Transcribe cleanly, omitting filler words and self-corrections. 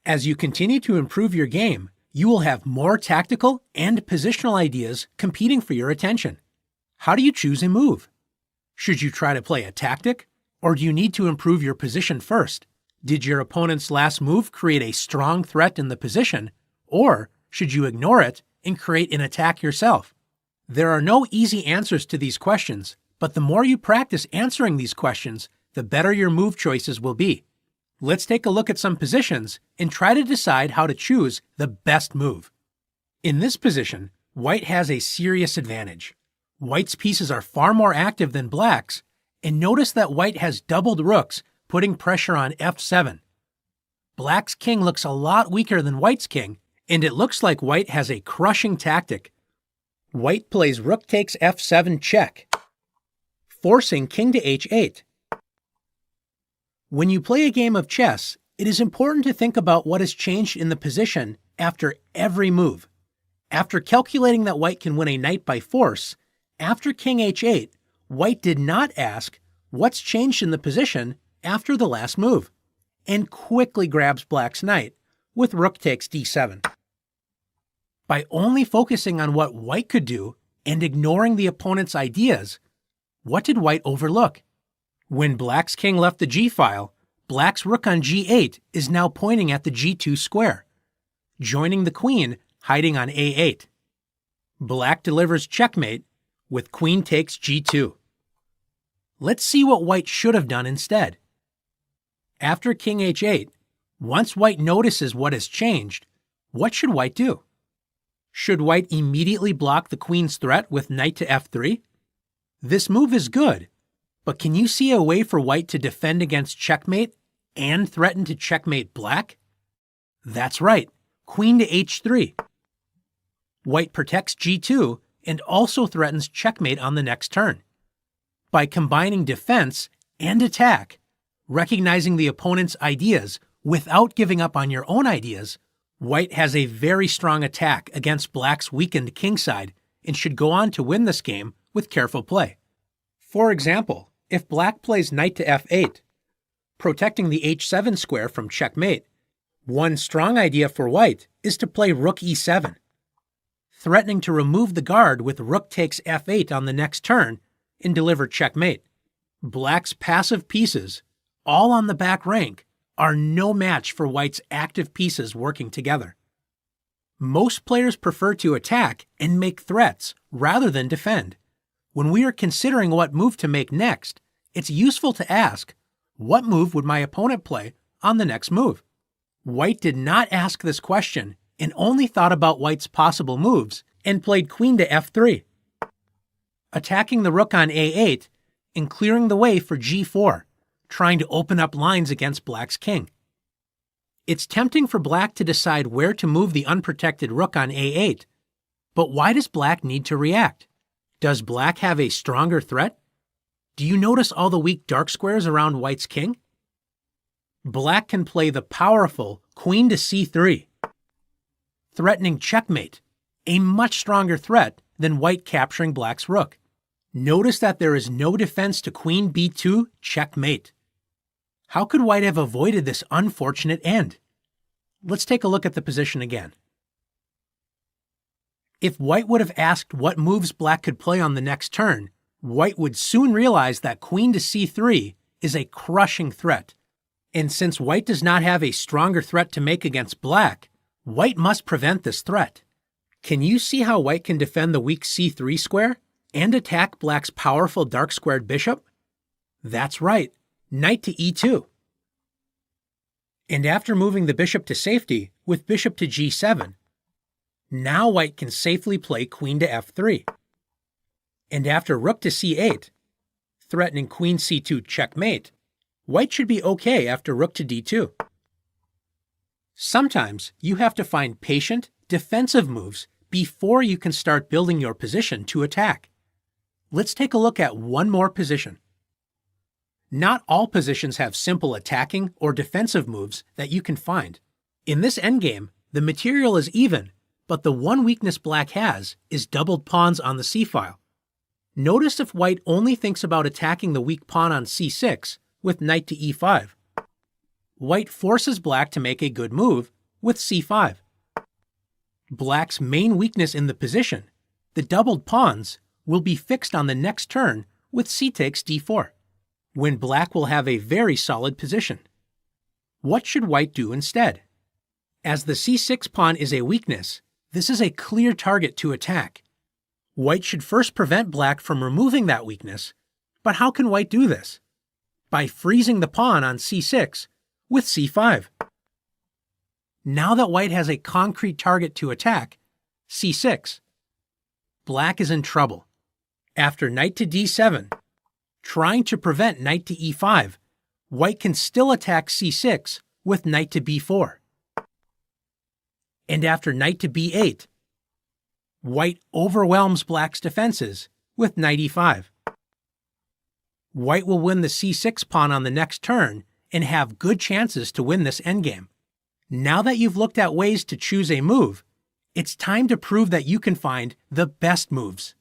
As you continue to improve your game, you will have more tactical and positional ideas competing for your attention. How do you choose a move? Should you try to play a tactic, or do you need to improve your position first? Did your opponent's last move create a strong threat in the position, or should you ignore it and create an attack yourself? There are no easy answers to these questions, but the more you practice answering these questions, the better your move choices will be. Let's take a look at some positions and try to decide how to choose the best move. In this position, white has a serious advantage. White's pieces are far more active than black's, and notice that white has doubled rooks, putting pressure on f7. Black's king looks a lot weaker than white's king, and it looks like white has a crushing tactic. White plays rook takes f7 check, forcing king to h8. When you play a game of chess, it is important to think about what has changed in the position after every move. After calculating that white can win a knight by force, after king h8, white did not ask what's changed in the position after the last move, and quickly grabs black's knight with rook takes d7. By only focusing on what white could do and ignoring the opponent's ideas, what did white overlook? When black's king left the g-file, black's rook on g8 is now pointing at the g2 square, joining the queen hiding on a8. Black delivers checkmate with queen takes g2. Let's see what white should have done instead. After king h8, once white notices what has changed, what should white do? Should white immediately block the queen's threat with knight to f3? This move is good, but can you see a way for white to defend against checkmate and threaten to checkmate black? That's right, queen to h3. White protects g2 and also threatens checkmate on the next turn. By combining defense and attack, recognizing the opponent's ideas without giving up on your own ideas, white has a very strong attack against black's weakened kingside and should go on to win this game with careful play. For example, if black plays knight to f8, protecting the h7 square from checkmate, one strong idea for white is to play rook e7, threatening to remove the guard with rook takes f8 on the next turn and deliver checkmate. Black's passive pieces, all on the back rank, are no match for white's active pieces working together. Most players prefer to attack and make threats rather than defend. When we are considering what move to make next, it's useful to ask, what move would my opponent play on the next move? White did not ask this question and only thought about white's possible moves and played queen to f3, attacking the rook on a8 and clearing the way for g4, trying to open up lines against black's king. It's tempting for black to decide where to move the unprotected rook on a8, but why does black need to react? Does black have a stronger threat? Do you notice all the weak dark squares around white's king? Black can play the powerful queen to c3, threatening checkmate, a much stronger threat than white capturing black's rook. Notice that there is no defense to queen b2 checkmate. How could white have avoided this unfortunate end? Let's take a look at the position again. If white would have asked what moves black could play on the next turn, white would soon realize that queen to c3 is a crushing threat. And since white does not have a stronger threat to make against black, white must prevent this threat. Can you see how white can defend the weak c3 square and attack black's powerful dark squared bishop? That's right, knight to e2. And after moving the bishop to safety with bishop to g7, now white can safely play queen to f3. And after rook to c8, threatening queen c2 checkmate, white should be okay after rook to d2. Sometimes you have to find patient, defensive moves before you can start building your position to attack. Let's take a look at one more position. Not all positions have simple attacking or defensive moves that you can find. In this endgame, the material is even, but the one weakness black has is doubled pawns on the c-file. Notice if white only thinks about attacking the weak pawn on c6 with knight to e5. White forces black to make a good move with c5. Black's main weakness in the position, the doubled pawns, will be fixed on the next turn with c takes d4, when black will have a very solid position. What should white do instead? As the c6 pawn is a weakness, this is a clear target to attack. White should first prevent black from removing that weakness, but how can white do this? By freezing the pawn on c6 with c5. Now that white has a concrete target to attack, c6, black is in trouble. After knight to d7, trying to prevent knight to e5, white can still attack c6 with knight to b4. And after knight to b8, white overwhelms black's defenses with knight e5. White will win the c6 pawn on the next turn and have good chances to win this endgame. Now that you've looked at ways to choose a move, it's time to prove that you can find the best moves.